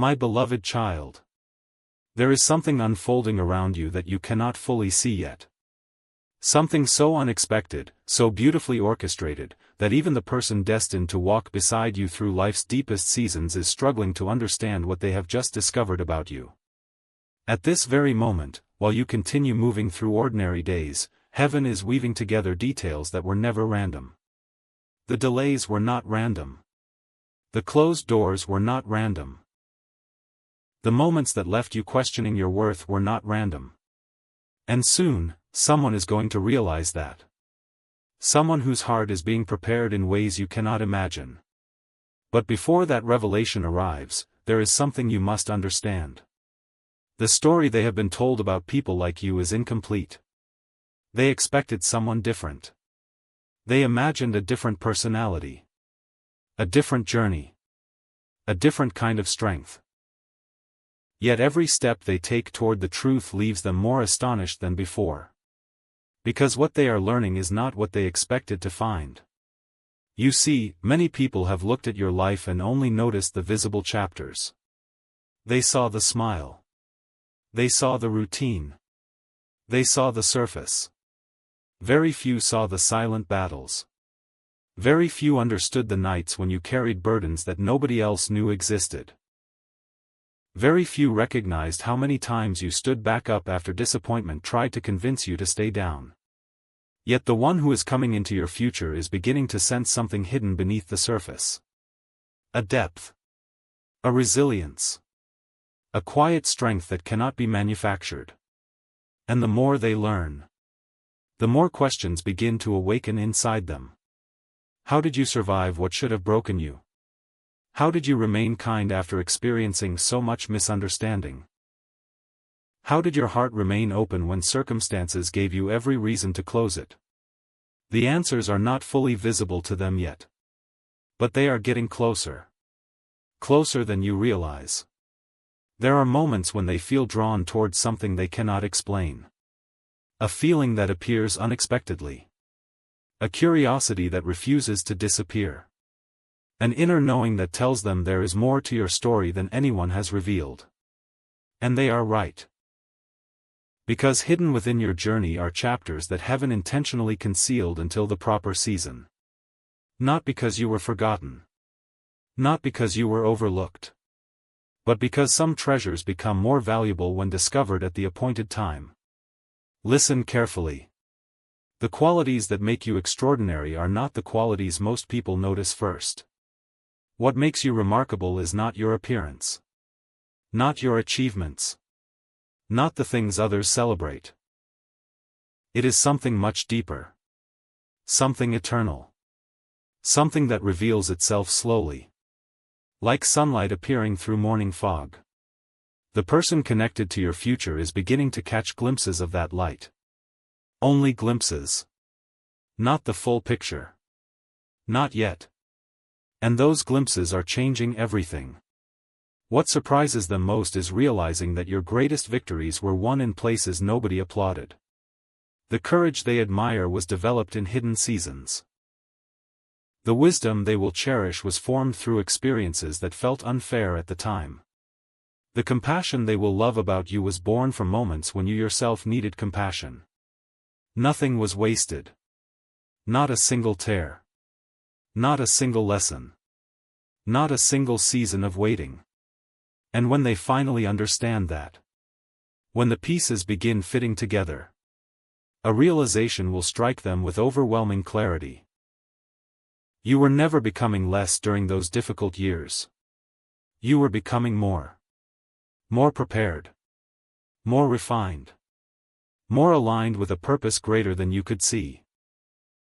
My beloved child. There is something unfolding around you that you cannot fully see yet. Something so unexpected, so beautifully orchestrated, that even the person destined to walk beside you through life's deepest seasons is struggling to understand what they have just discovered about you. At this very moment, while you continue moving through ordinary days, heaven is weaving together details that were never random. The delays were not random. The closed doors were not random. The moments that left you questioning your worth were not random. And soon, someone is going to realize that. Someone whose heart is being prepared in ways you cannot imagine. But before that revelation arrives, there is something you must understand. The story they have been told about people like you is incomplete. They expected someone different. They imagined a different personality. A different journey. A different kind of strength. Yet every step they take toward the truth leaves them more astonished than before. Because what they are learning is not what they expected to find. You see, many people have looked at your life and only noticed the visible chapters. They saw the smile. They saw the routine. They saw the surface. Very few saw the silent battles. Very few understood the nights when you carried burdens that nobody else knew existed. Very few recognized how many times you stood back up after disappointment tried to convince you to stay down. Yet the one who is coming into your future is beginning to sense something hidden beneath the surface. A depth. A resilience. A quiet strength that cannot be manufactured. And the more they learn, the more questions begin to awaken inside them. How did you survive what should have broken you? How did you remain kind after experiencing so much misunderstanding? How did your heart remain open when circumstances gave you every reason to close it? The answers are not fully visible to them yet. But they are getting closer. Closer than you realize. There are moments when they feel drawn towards something they cannot explain. A feeling that appears unexpectedly. A curiosity that refuses to disappear. An inner knowing that tells them there is more to your story than anyone has revealed. And they are right. Because hidden within your journey are chapters that heaven intentionally concealed until the proper season. Not because you were forgotten. Not because you were overlooked. But because some treasures become more valuable when discovered at the appointed time. Listen carefully. The qualities that make you extraordinary are not the qualities most people notice first. What makes you remarkable is not your appearance. Not your achievements. Not the things others celebrate. It is something much deeper. Something eternal. Something that reveals itself slowly. Like sunlight appearing through morning fog. The person connected to your future is beginning to catch glimpses of that light. Only glimpses. Not the full picture. Not yet. And those glimpses are changing everything. What surprises them most is realizing that your greatest victories were won in places nobody applauded. The courage they admire was developed in hidden seasons. The wisdom they will cherish was formed through experiences that felt unfair at the time. The compassion they will love about you was born from moments when you yourself needed compassion. Nothing was wasted. Not a single tear. Not a single lesson. Not a single season of waiting. And when they finally understand that, when the pieces begin fitting together, a realization will strike them with overwhelming clarity. You were never becoming less during those difficult years. You were becoming more. More prepared. More refined. More aligned with a purpose greater than you could see.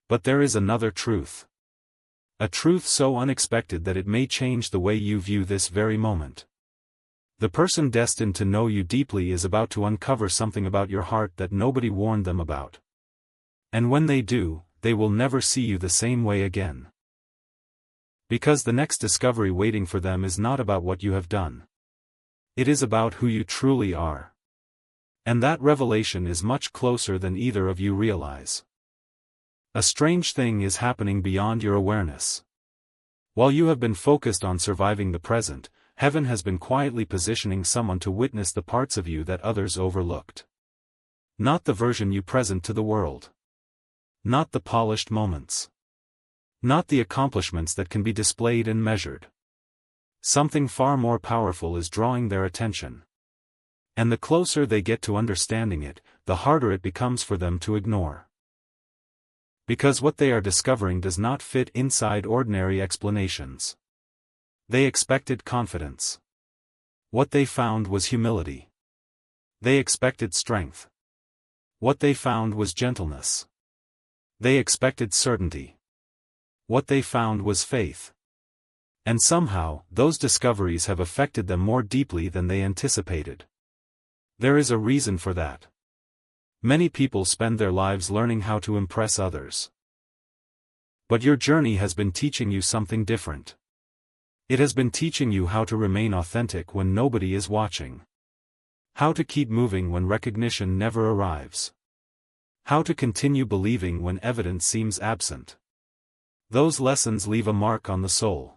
But there is another truth. A truth so unexpected that it may change the way you view this very moment. The person destined to know you deeply is about to uncover something about your heart that nobody warned them about. And when they do, they will never see you the same way again. Because the next discovery waiting for them is not about what you have done. It is about who you truly are. And that revelation is much closer than either of you realize. A strange thing is happening beyond your awareness. While you have been focused on surviving the present, heaven has been quietly positioning someone to witness the parts of you that others overlooked. Not the version you present to the world. Not the polished moments. Not the accomplishments that can be displayed and measured. Something far more powerful is drawing their attention. And the closer they get to understanding it, the harder it becomes for them to ignore. Because what they are discovering does not fit inside ordinary explanations. They expected confidence. What they found was humility. They expected strength. What they found was gentleness. They expected certainty. What they found was faith. And somehow, those discoveries have affected them more deeply than they anticipated. There is a reason for that. Many people spend their lives learning how to impress others. But your journey has been teaching you something different. It has been teaching you how to remain authentic when nobody is watching. How to keep moving when recognition never arrives. How to continue believing when evidence seems absent. Those lessons leave a mark on the soul.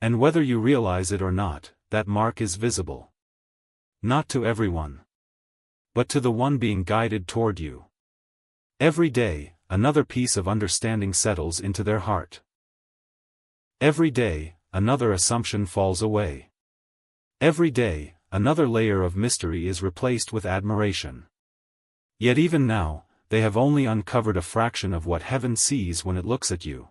And whether you realize it or not, that mark is visible. Not to everyone. But to the one being guided toward you. Every day, another piece of understanding settles into their heart. Every day, another assumption falls away. Every day, another layer of mystery is replaced with admiration. Yet even now, they have only uncovered a fraction of what heaven sees when it looks at you.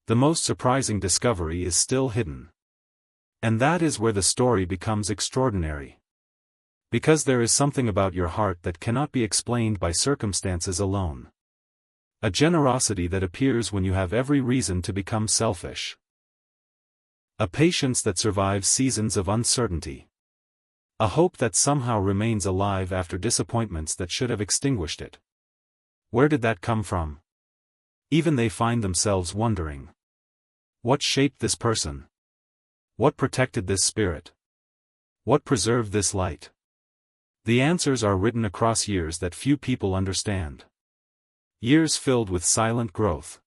The most surprising discovery is still hidden. And that is where the story becomes extraordinary. Because there is something about your heart that cannot be explained by circumstances alone. A generosity that appears when you have every reason to become selfish. A patience that survives seasons of uncertainty. A hope that somehow remains alive after disappointments that should have extinguished it. Where did that come from? Even they find themselves wondering. What shaped this person? What protected this spirit? What preserved this light? The answers are written across years that few people understand. Years filled with silent growth.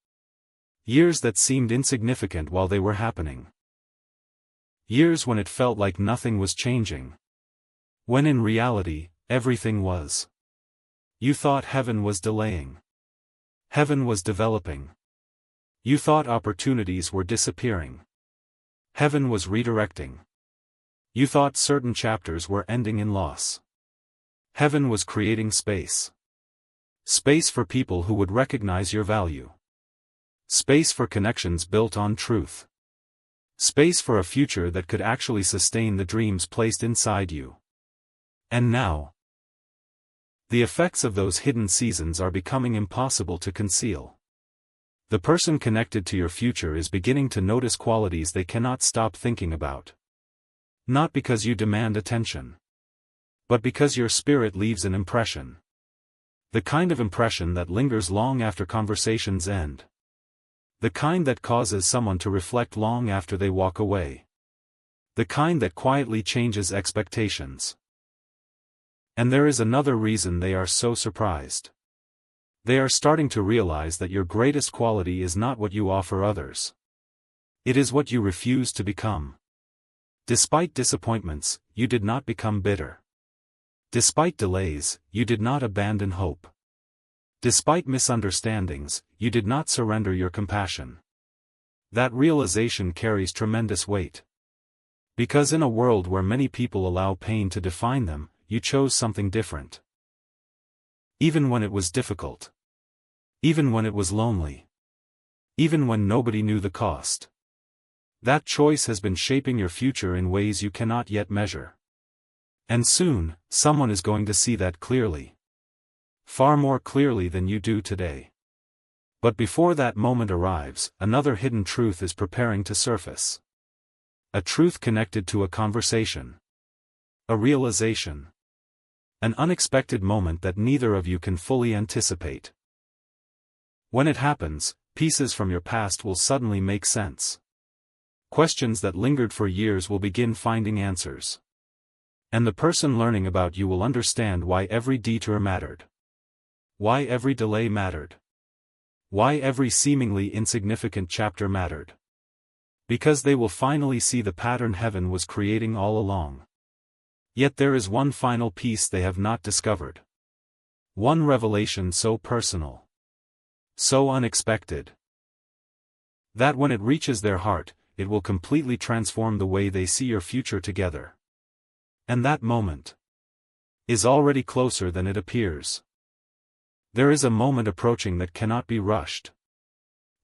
Years that seemed insignificant while they were happening. Years when it felt like nothing was changing. When in reality, everything was. You thought heaven was delaying. Heaven was developing. You thought opportunities were disappearing. Heaven was redirecting. You thought certain chapters were ending in loss. Heaven was creating space. Space for people who would recognize your value. Space for connections built on truth. Space for a future that could actually sustain the dreams placed inside you. And now, the effects of those hidden seasons are becoming impossible to conceal. The person connected to your future is beginning to notice qualities they cannot stop thinking about. Not because you demand attention, but because your spirit leaves an impression. The kind of impression that lingers long after conversations end. The kind that causes someone to reflect long after they walk away. The kind that quietly changes expectations. And there is another reason they are so surprised. They are starting to realize that your greatest quality is not what you offer others. It is what you refuse to become. Despite disappointments, you did not become bitter. Despite delays, you did not abandon hope. Despite misunderstandings, you did not surrender your compassion. That realization carries tremendous weight. Because in a world where many people allow pain to define them, you chose something different. Even when it was difficult. Even when it was lonely. Even when nobody knew the cost. That choice has been shaping your future in ways you cannot yet measure. And soon, someone is going to see that clearly. Far more clearly than you do today. But before that moment arrives, another hidden truth is preparing to surface. A truth connected to a conversation. A realization. An unexpected moment that neither of you can fully anticipate. When it happens, pieces from your past will suddenly make sense. Questions that lingered for years will begin finding answers. And the person learning about you will understand why every detour mattered. Why every delay mattered. Why every seemingly insignificant chapter mattered. Because they will finally see the pattern heaven was creating all along. Yet there is one final piece they have not discovered. One revelation so personal, so unexpected, that when it reaches their heart, it will completely transform the way they see your future together. And that moment is already closer than it appears. There is a moment approaching that cannot be rushed.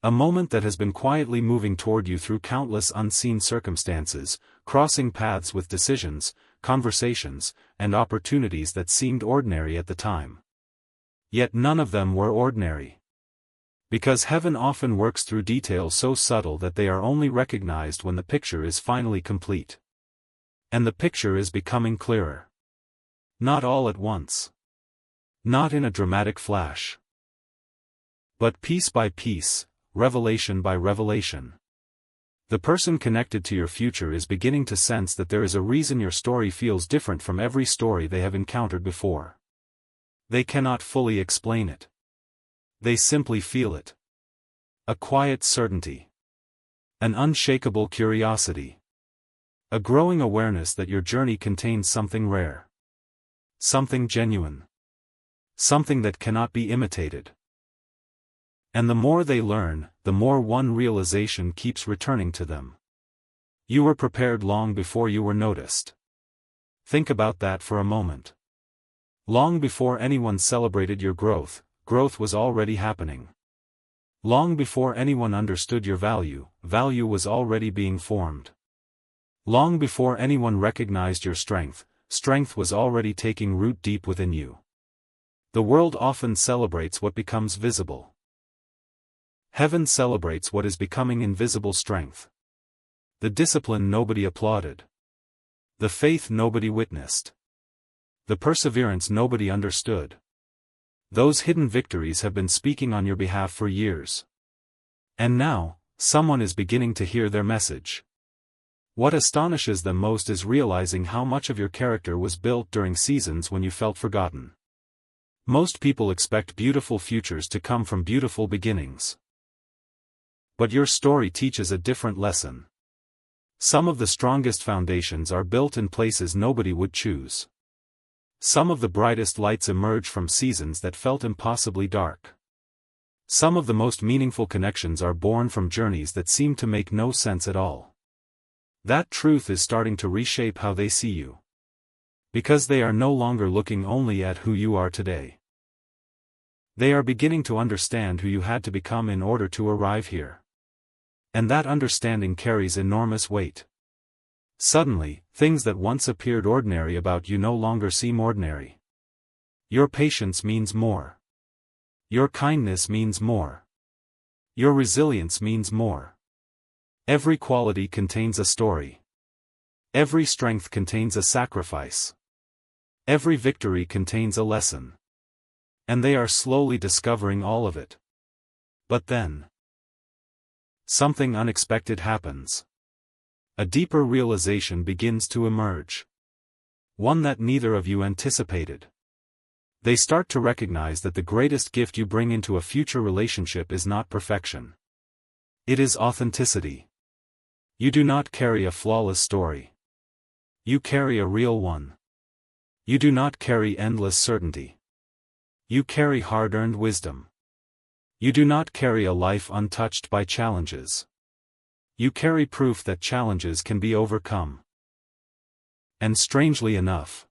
A moment that has been quietly moving toward you through countless unseen circumstances, crossing paths with decisions, conversations, and opportunities that seemed ordinary at the time. Yet none of them were ordinary. Because heaven often works through details so subtle that they are only recognized when the picture is finally complete. And the picture is becoming clearer. Not all at once. Not in a dramatic flash. But piece by piece, revelation by revelation. The person connected to your future is beginning to sense that there is a reason your story feels different from every story they have encountered before. They cannot fully explain it. They simply feel it. A quiet certainty. An unshakable curiosity. A growing awareness that your journey contains something rare. Something genuine. Something that cannot be imitated. And the more they learn, the more one realization keeps returning to them. You were prepared long before you were noticed. Think about that for a moment. Long before anyone celebrated your growth, growth was already happening. Long before anyone understood your value, value was already being formed. Long before anyone recognized your strength, strength was already taking root deep within you. The world often celebrates what becomes visible. Heaven celebrates what is becoming invisible strength. The discipline nobody applauded. The faith nobody witnessed. The perseverance nobody understood. Those hidden victories have been speaking on your behalf for years. And now, someone is beginning to hear their message. What astonishes them most is realizing how much of your character was built during seasons when you felt forgotten. Most people expect beautiful futures to come from beautiful beginnings. But your story teaches a different lesson. Some of the strongest foundations are built in places nobody would choose. Some of the brightest lights emerge from seasons that felt impossibly dark. Some of the most meaningful connections are born from journeys that seem to make no sense at all. That truth is starting to reshape how they see you. Because they are no longer looking only at who you are today. They are beginning to understand who you had to become in order to arrive here. And that understanding carries enormous weight. Suddenly, things that once appeared ordinary about you no longer seem ordinary. Your patience means more. Your kindness means more. Your resilience means more. Every quality contains a story. Every strength contains a sacrifice. Every victory contains a lesson. And they are slowly discovering all of it. But then, something unexpected happens. A deeper realization begins to emerge. One that neither of you anticipated. They start to recognize that the greatest gift you bring into a future relationship is not perfection. It is authenticity. You do not carry a flawless story. You carry a real one. You do not carry endless certainty. You carry hard-earned wisdom. You do not carry a life untouched by challenges. You carry proof that challenges can be overcome. And strangely enough,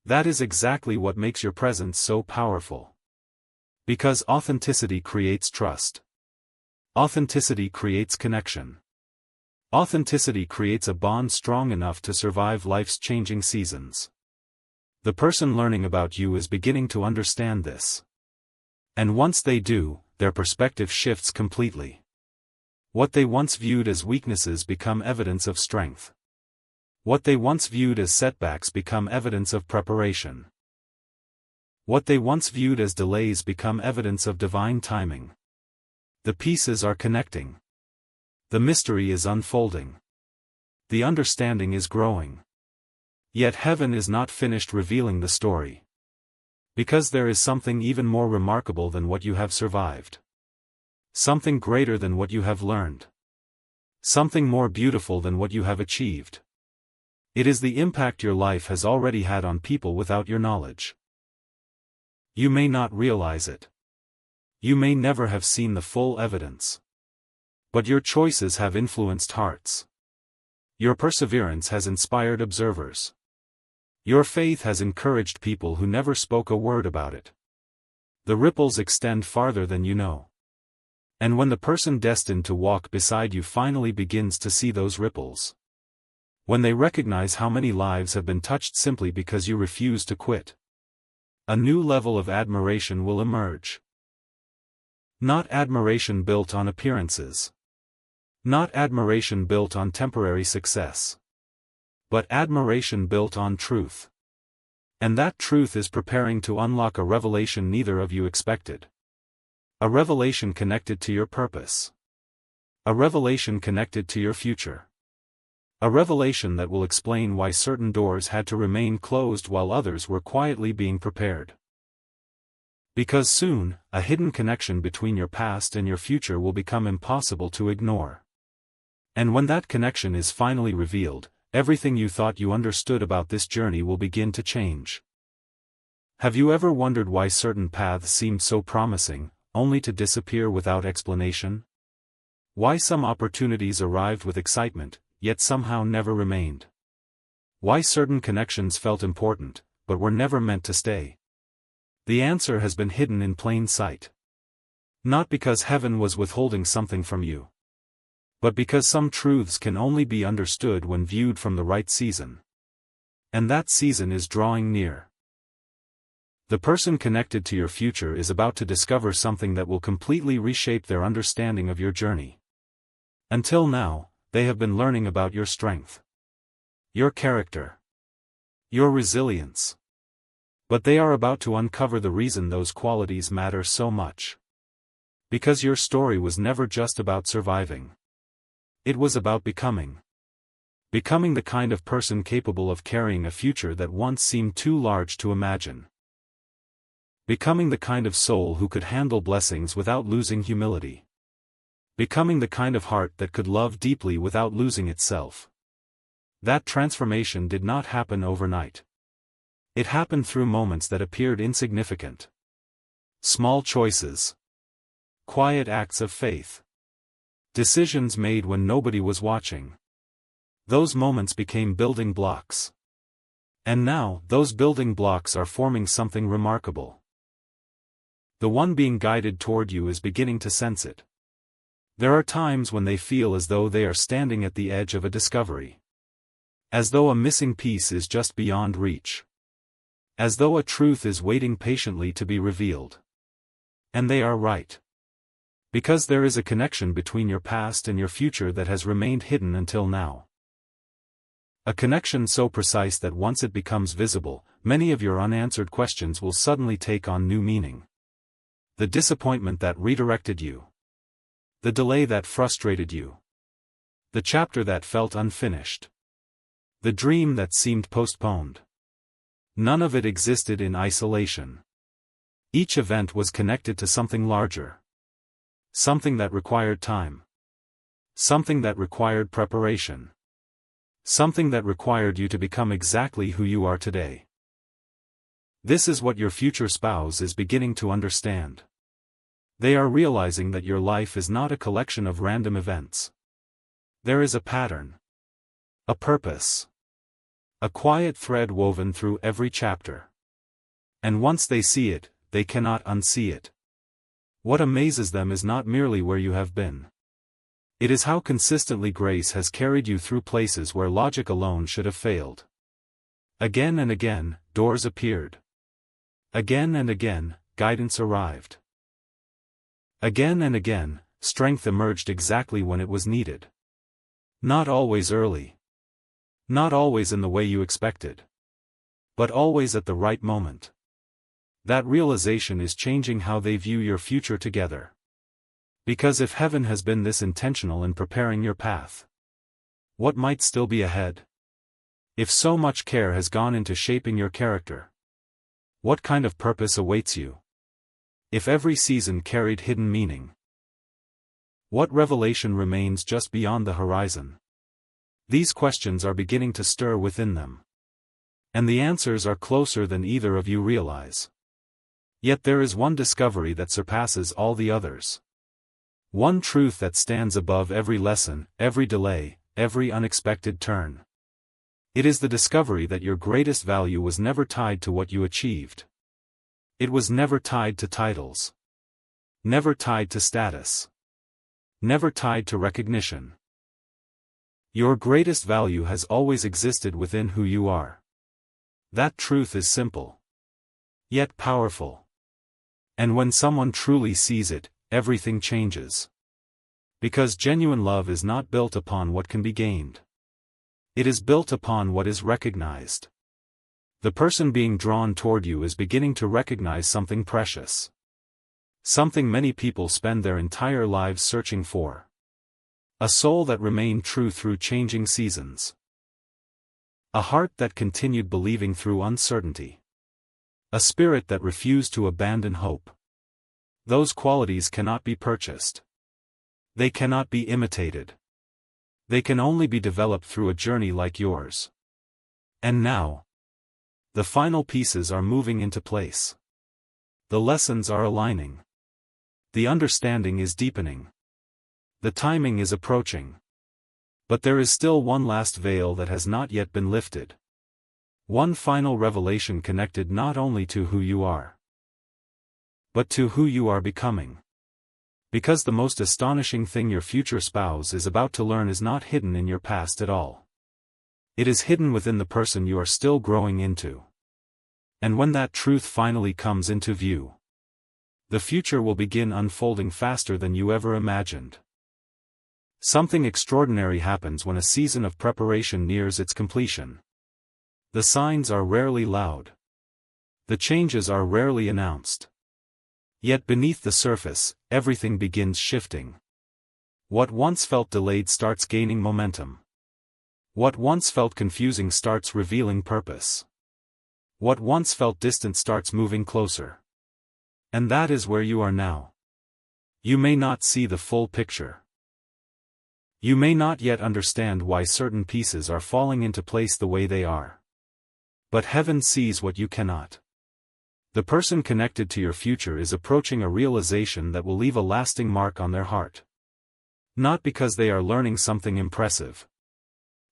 that is exactly what makes your presence so powerful. Because authenticity creates trust. Authenticity creates connection. Authenticity creates a bond strong enough to survive life's changing seasons. The person learning about you is beginning to understand this. And once they do, their perspective shifts completely. What they once viewed as weaknesses become evidence of strength. What they once viewed as setbacks become evidence of preparation. What they once viewed as delays become evidence of divine timing. The pieces are connecting. The mystery is unfolding. The understanding is growing. Yet heaven is not finished revealing the story. Because there is something even more remarkable than what you have survived. Something greater than what you have learned. Something more beautiful than what you have achieved. It is the impact your life has already had on people without your knowledge. You may not realize it. You may never have seen the full evidence. But your choices have influenced hearts. Your perseverance has inspired observers. Your faith has encouraged people who never spoke a word about it. The ripples extend farther than you know. And when the person destined to walk beside you finally begins to see those ripples, when they recognize how many lives have been touched simply because you refuse to quit, a new level of admiration will emerge. Not admiration built on appearances. Not admiration built on temporary success. But admiration built on truth. And that truth is preparing to unlock a revelation neither of you expected. A revelation connected to your purpose. A revelation connected to your future. A revelation that will explain why certain doors had to remain closed while others were quietly being prepared. Because soon, a hidden connection between your past and your future will become impossible to ignore. And when that connection is finally revealed, everything you thought you understood about this journey will begin to change. Have you ever wondered why certain paths seemed so promising, only to disappear without explanation? Why some opportunities arrived with excitement, yet somehow never remained? Why certain connections felt important, but were never meant to stay? The answer has been hidden in plain sight. Not because heaven was withholding something from you, but because some truths can only be understood when viewed from the right season. And that season is drawing near. The person connected to your future is about to discover something that will completely reshape their understanding of your journey. Until now, they have been learning about your strength, your character, your resilience. But they are about to uncover the reason those qualities matter so much. Because your story was never just about surviving. It was about becoming. Becoming the kind of person capable of carrying a future that once seemed too large to imagine. Becoming the kind of soul who could handle blessings without losing humility. Becoming the kind of heart that could love deeply without losing itself. That transformation did not happen overnight. It happened through moments that appeared insignificant. Small choices. Quiet acts of faith. Decisions made when nobody was watching. Those moments became building blocks. And now, those building blocks are forming something remarkable. The one being guided toward you is beginning to sense it. There are times when they feel as though they are standing at the edge of a discovery. As though a missing piece is just beyond reach. As though a truth is waiting patiently to be revealed. And they are right. Because there is a connection between your past and your future that has remained hidden until now. A connection so precise that once it becomes visible, many of your unanswered questions will suddenly take on new meaning. The disappointment that redirected you. The delay that frustrated you. The chapter that felt unfinished. The dream that seemed postponed. None of it existed in isolation. Each event was connected to something larger. Something that required time. Something that required preparation. Something that required you to become exactly who you are today. This is what your future spouse is beginning to understand. They are realizing that your life is not a collection of random events. There is a pattern. A purpose. A quiet thread woven through every chapter. And once they see it, they cannot unsee it. What amazes them is not merely where you have been. It is how consistently grace has carried you through places where logic alone should have failed. Again and again, doors appeared. Again and again, guidance arrived. Again and again, strength emerged exactly when it was needed. Not always early. Not always in the way you expected. But always at the right moment. That realization is changing how they view your future together. Because if heaven has been this intentional in preparing your path, what might still be ahead? If so much care has gone into shaping your character, what kind of purpose awaits you? If every season carried hidden meaning, What revelation remains just beyond the horizon? These questions are beginning to stir within them. And the answers are closer than either of you realize. Yet there is one discovery that surpasses all the others. One truth that stands above every lesson, every delay, every unexpected turn. It is the discovery that your greatest value was never tied to what you achieved. It was never tied to titles. Never tied to status. Never tied to recognition. Your greatest value has always existed within who you are. That truth is simple, yet powerful. And when someone truly sees it, everything changes. Because genuine love is not built upon what can be gained. It is built upon what is recognized. The person being drawn toward you is beginning to recognize something precious. Something many people spend their entire lives searching for. A soul that remained true through changing seasons. A heart that continued believing through uncertainty. A spirit that refused to abandon hope. Those qualities cannot be purchased. They cannot be imitated. They can only be developed through a journey like yours. And now, the final pieces are moving into place. The lessons are aligning. The understanding is deepening. The timing is approaching. But there is still one last veil that has not yet been lifted. One final revelation connected not only to who you are, but to who you are becoming. Because the most astonishing thing your future spouse is about to learn is not hidden in your past at all. It is hidden within the person you are still growing into. And when that truth finally comes into view, the future will begin unfolding faster than you ever imagined. Something extraordinary happens when a season of preparation nears its completion. The signs are rarely loud. The changes are rarely announced. Yet beneath the surface, everything begins shifting. What once felt delayed starts gaining momentum. What once felt confusing starts revealing purpose. What once felt distant starts moving closer. And that is where you are now. You may not see the full picture. You may not yet understand why certain pieces are falling into place the way they are. But heaven sees what you cannot. The person connected to your future is approaching a realization that will leave a lasting mark on their heart. Not because they are learning something impressive.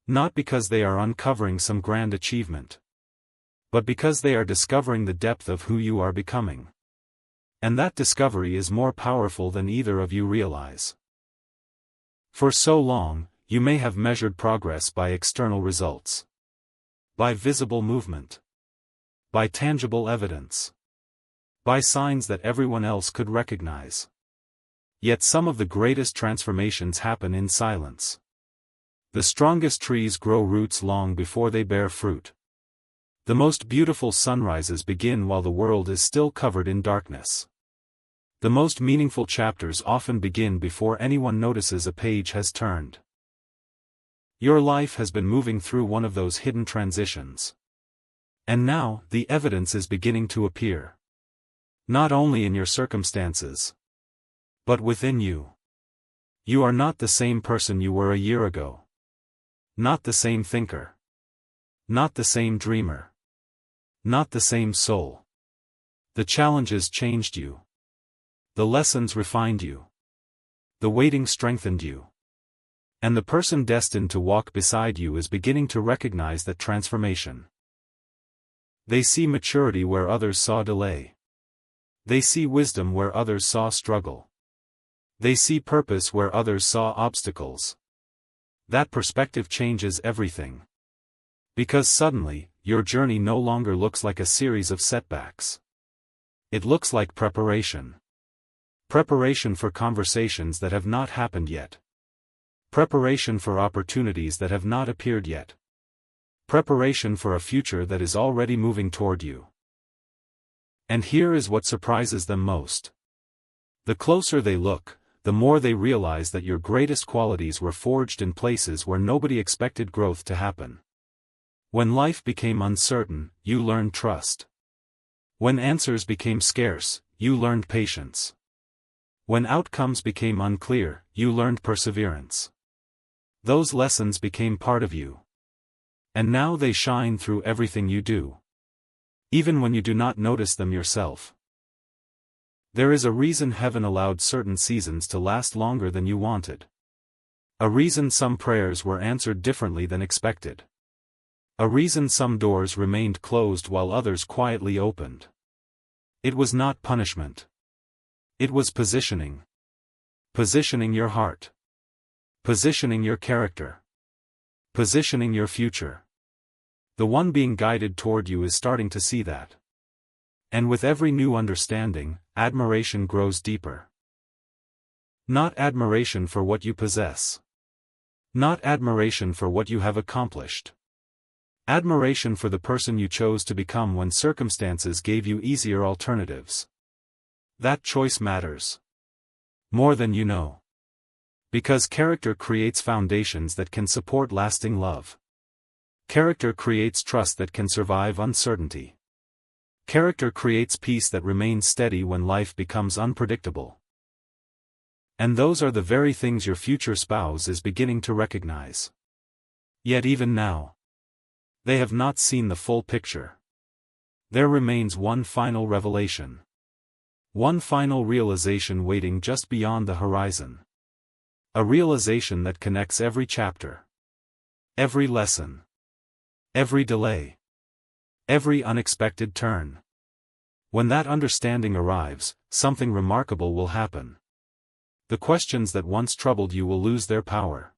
Not because they are uncovering some grand achievement. But because they are discovering the depth of who you are becoming. And that discovery is more powerful than either of you realize. For so long, you may have measured progress by external results. By visible movement. By tangible evidence. By signs that everyone else could recognize. Yet some of the greatest transformations happen in silence. The strongest trees grow roots long before they bear fruit. The most beautiful sunrises begin while the world is still covered in darkness. The most meaningful chapters often begin before anyone notices a page has turned. Your life has been moving through one of those hidden transitions. And now, the evidence is beginning to appear. Not only in your circumstances, but within you. You are not the same person you were a year ago. Not the same thinker. Not the same dreamer. Not the same soul. The challenges changed you. The lessons refined you. The waiting strengthened you. And the person destined to walk beside you is beginning to recognize that transformation. They see maturity where others saw delay. They see wisdom where others saw struggle. They see purpose where others saw obstacles. That perspective changes everything. Because suddenly, your journey no longer looks like a series of setbacks. It looks like preparation. Preparation for conversations that have not happened yet. Preparation for opportunities that have not appeared yet. Preparation for a future that is already moving toward you. And here is what surprises them most. The closer they look, the more they realize that your greatest qualities were forged in places where nobody expected growth to happen. When life became uncertain, you learned trust. When answers became scarce, you learned patience. When outcomes became unclear, you learned perseverance. Those lessons became part of you. And now they shine through everything you do. Even when you do not notice them yourself. There is a reason heaven allowed certain seasons to last longer than you wanted. A reason some prayers were answered differently than expected. A reason some doors remained closed while others quietly opened. It was not punishment. It was positioning. Positioning your heart. Positioning your character. Positioning your future. The one being guided toward you is starting to see that. And with every new understanding, admiration grows deeper. Not admiration for what you possess. Not admiration for what you have accomplished. Admiration for the person you chose to become when circumstances gave you easier alternatives. That choice matters. More than you know. Because character creates foundations that can support lasting love. Character creates trust that can survive uncertainty. Character creates peace that remains steady when life becomes unpredictable. And those are the very things your future spouse is beginning to recognize. Yet even now, they have not seen the full picture. There remains one final revelation. One final realization waiting just beyond the horizon. A realization that connects every chapter. Every lesson. Every delay. Every unexpected turn. When that understanding arrives, something remarkable will happen. The questions that once troubled you will lose their power.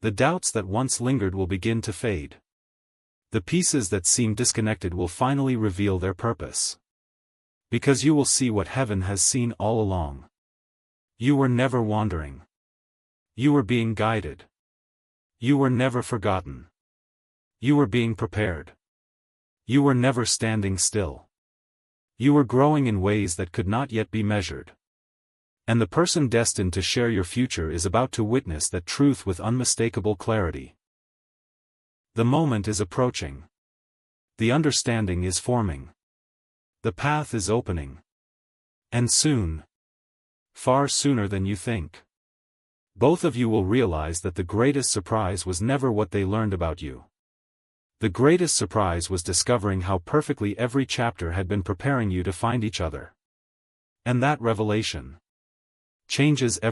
The doubts that once lingered will begin to fade. The pieces that seemed disconnected will finally reveal their purpose. Because you will see what heaven has seen all along. You were never wandering. You were being guided. You were never forgotten. You were being prepared. You were never standing still. You were growing in ways that could not yet be measured. And the person destined to share your future is about to witness that truth with unmistakable clarity. The moment is approaching. The understanding is forming. The path is opening. And soon, far sooner than you think, both of you will realize that the greatest surprise was never what they learned about you. The greatest surprise was discovering how perfectly every chapter had been preparing you to find each other. And that revelation changes everything.